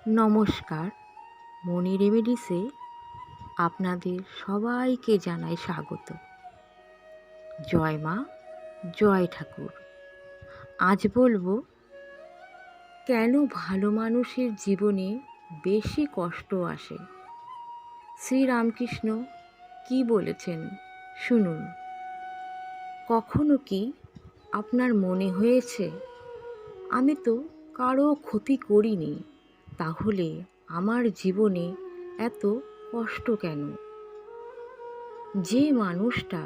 নমস্কার, মনি রেমেডিসে আপনাদের সবাইকে জানাই স্বাগত। জয় মা, জয় ঠাকুর। আজ বলবো কেন ভালো মানুষের জীবনে বেশি কষ্ট আসে। শ্রীরামকৃষ্ণ কি বলেছেন শুনুন। কখনো কি আপনার মনে হয়েছে আমি তো কারো ক্ষতি করিনি, তাহলে আমার জীবনে এত কষ্ট কেন? যে মানুষটা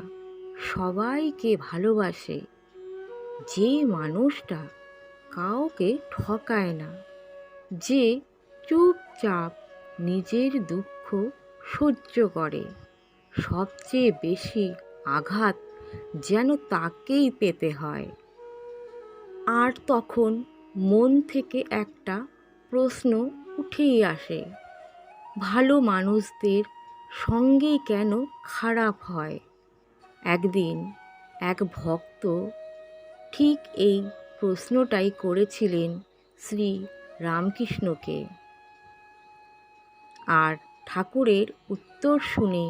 সবাইকে ভালোবাসে, যে মানুষটা কাউকে ঠকায় না, যে চুপচাপ নিজের দুঃখ সহ্য করে, সবচেয়ে বেশি আঘাত যেন তাকেই পেতে হয়। আর তখন মন থেকে একটা প্রশ্ন উঠেই আসে, ভালো মানুষদের সঙ্গেই কেন খারাপ হয়? একদিন এক ভক্ত ঠিক এই প্রশ্নটাই করেছিলেন শ্রী রামকৃষ্ণকে। আর ঠাকুরের উত্তর শুনে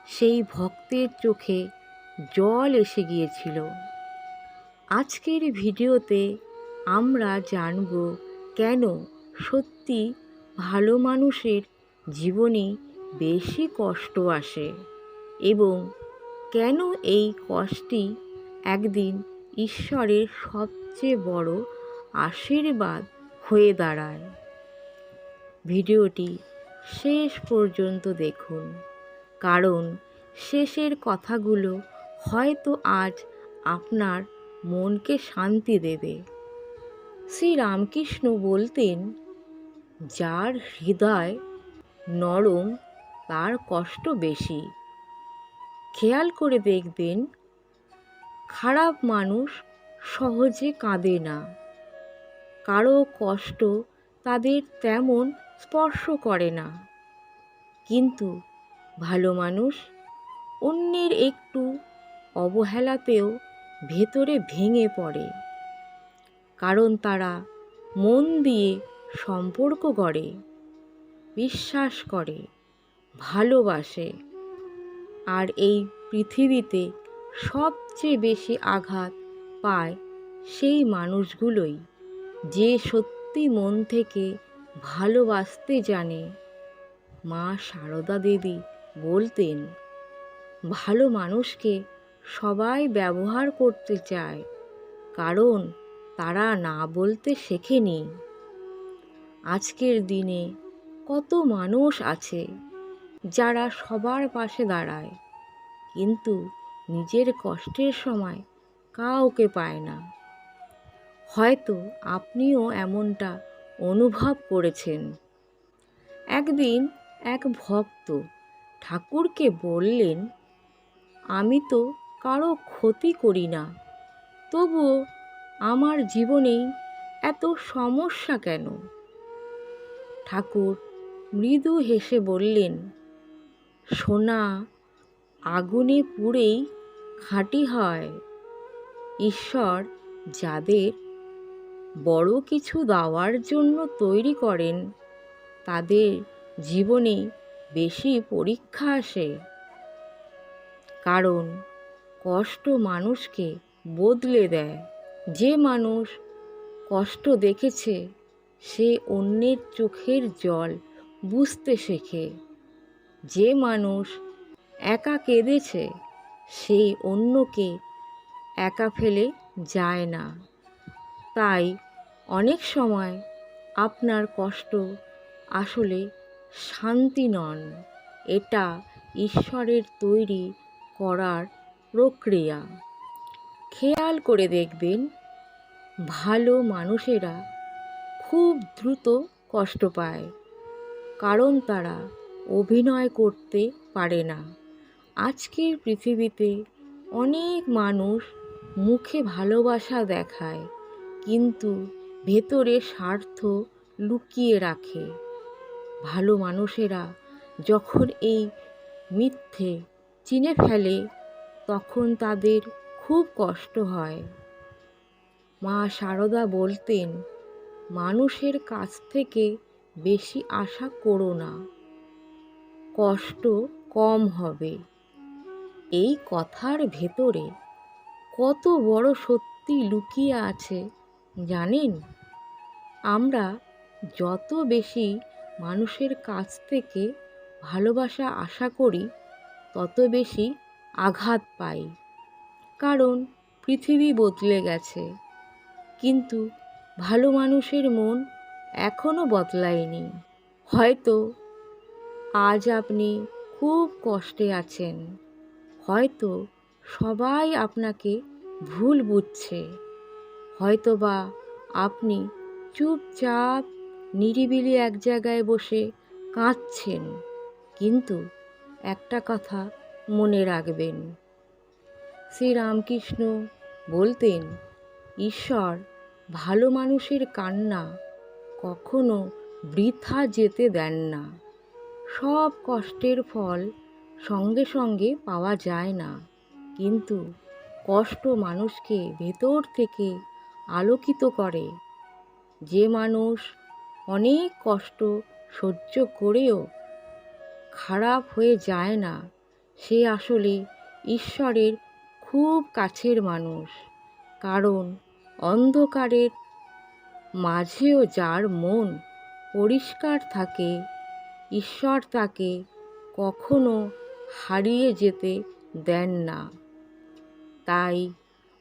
সেই ভক্তের চোখে জল এসে গিয়েছিল। আজকের ভিডিওতে আমরা জানব কেন সত্যি ভালো মানুষের জীবনে বেশি কষ্ট আসে এবং কেন এই কষ্টই একদিন ঈশ্বরের সবচেয়ে বড় আশীর্বাদ হয়ে দাঁড়ায়। ভিডিওটি শেষ পর্যন্ত দেখুন, কারণ শেষের কথাগুলো হয়তো আজ আপনার মনকে শান্তি দেবে। শ্রীরামকৃষ্ণ বলতেন, যার হৃদয় নরম তার কষ্ট বেশি। খেয়াল করে দেখবেন, খারাপ মানুষ সহজে কাঁদে না, কারো কষ্ট তাদের তেমন স্পর্শ করে না। কিন্তু ভালো মানুষ অন্যের একটু অবহেলাতেও ভেতরে ভেঙে পড়ে, কারণ তারা মন দিয়ে সম্পর্ক গড়ে, বিশ্বাস করে, ভালোবাসে। আর এই পৃথিবীতে সবচেয়ে বেশি আঘাত পায় সেই মানুষগুলোই, যে সত্যি মন থেকে ভালোবাসতে জানে। মা সারদা দেবী বলতেন, ভালো মানুষকে সবাই ব্যবহার করতে চায়, কারণ তারা না বলতে শেখেনি। আজকের দিনে কত মানুষ আছে যারা সবার পাশে দাঁড়ায়, কিন্তু নিজের কষ্টের সময় কাউকে পায় না। হয়তো আপনিও এমনটা অনুভব করেছেন। একদিন এক ভক্ত ঠাকুরকে বললেন, আমি তো কারো ক্ষতি করি না, তবুও আমার জীবনেই এত সমস্যা কেন? ঠাকুর মৃদু হেসে বললেন, সোনা আগুনে পুড়েই খাঁটি হয়। ঈশ্বর যাদের বড় কিছু দেওয়ার জন্য তৈরি করেন, তাদের জীবনে বেশি পরীক্ষা আসে। কারণ কষ্ট মানুষকে বদলে দেয়। যে মানুষ কষ্ট দেখেছে সে অন্যের চোখের জল বুঝতে শেখে। যে মানুষ একা কেঁদেছে সে অন্যকে একা ফেলে যায় না। তাই অনেক সময় আপনার কষ্ট আসলে শান্তি নন, এটা ঈশ্বরের তৈরি করার প্রক্রিয়া। খেয়াল করে দেখবেন, ভালো মানুষেরা খুব দ্রুত কষ্ট পায়, কারণ তারা অভিনয় করতে পারে না। আজকের পৃথিবীতে অনেক মানুষ মুখে ভালোবাসা দেখায়, কিন্তু ভেতরে স্বার্থ লুকিয়ে রাখে। ভালো মানুষেরা যখন এই মিথ্যে চিনে ফেলে, তখন তাদের খুব কষ্ট হয়। মা সারদা বলতেন, মানুষের কাছ থেকে বেশি আশা করো না, কষ্ট কম হবে। এই কথার ভেতরে কত বড় সত্যি লুকিয়ে আছে জানেন? আমরা যত বেশি মানুষের কাছ থেকে ভালোবাসা আশা করি, তত বেশি আঘাত পাই। কারণ পৃথিবী বদলে গেছে, কিন্তু ভালো মানুষের মন এখনো বদলায়নি। হয়তো আজ আপনি খুব কষ্টে আছেন, হয়তো সবাই আপনাকে ভুল বুঝছে, হয়তোবা আপনি চুপচাপ নিরিবিলি এক জায়গায় বসে কাঁদছেন। কিন্তু একটা কথা মনে রাখবেন, শ্রীরামকৃষ্ণ বলতেন, ঈশ্বর ভালো মানুষের কান্না কখনো বৃথা যেতে দেন না। সব কষ্টের ফল সঙ্গে সঙ্গে পাওয়া যায় না, কিন্তু কষ্ট মানুষকে ভেতর থেকে আলোকিত করে। যে মানুষ অনেক কষ্ট সহ্য করেও খারাপ হয়ে যায় না, সে আসলে ঈশ্বরের খুব কাছের মানুষ। কারণ অন্ধকারের মাঝেও যার মন পরিষ্কার থাকে, ঈশ্বর তাকে কখনো হারিয়ে যেতে দেন না। তাই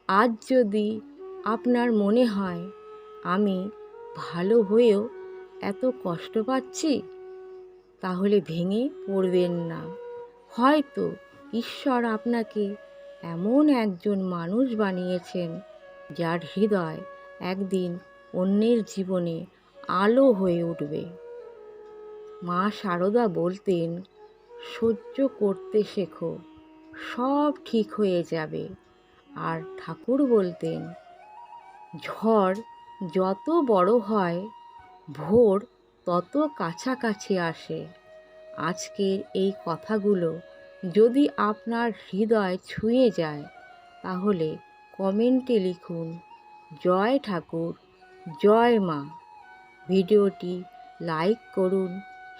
আজ যদি আপনার মনে হয় আমি ভালো হয়েও এত কষ্ট পাচ্ছি, তাহলে ভেঙে পড়বেন না। হয়তো ঈশ্বর আপনাকে এমন একজন মানুষ বানিয়েছেন, যার হৃদয় একদিন অন্যের জীবনে আলো হয়ে উঠবে। মা শারদা বলতেন, সহ্য করতে শেখো, সব ঠিক হয়ে যাবে। আর ঠাকুর বলতেন, ঝড় যত বড় হয়, ভোর তত কাছাকাছি আসে। আজকের এই কথাগুলো যদি আপনার হৃদয় ছুঁয়ে যায়, তাহলে কমেন্টে লিখুন, জয় ঠাকুর, জয় মা। ভিডিওটি লাইক করুন,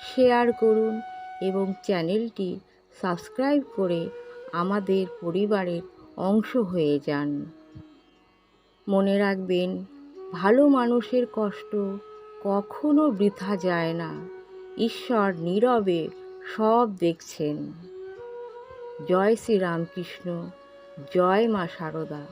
শেয়ার করুন এবং চ্যানেলটি সাবস্ক্রাইব করে আমাদের পরিবারের অংশ হয়ে যান। মনে রাখবেন, ভালো মানুষের কষ্ট কখনো বৃথা যায় না। ঈশ্বর নীরবে সব দেখছেন। জয় শ্রীরামকৃষ্ণ, জয় মা শারদা।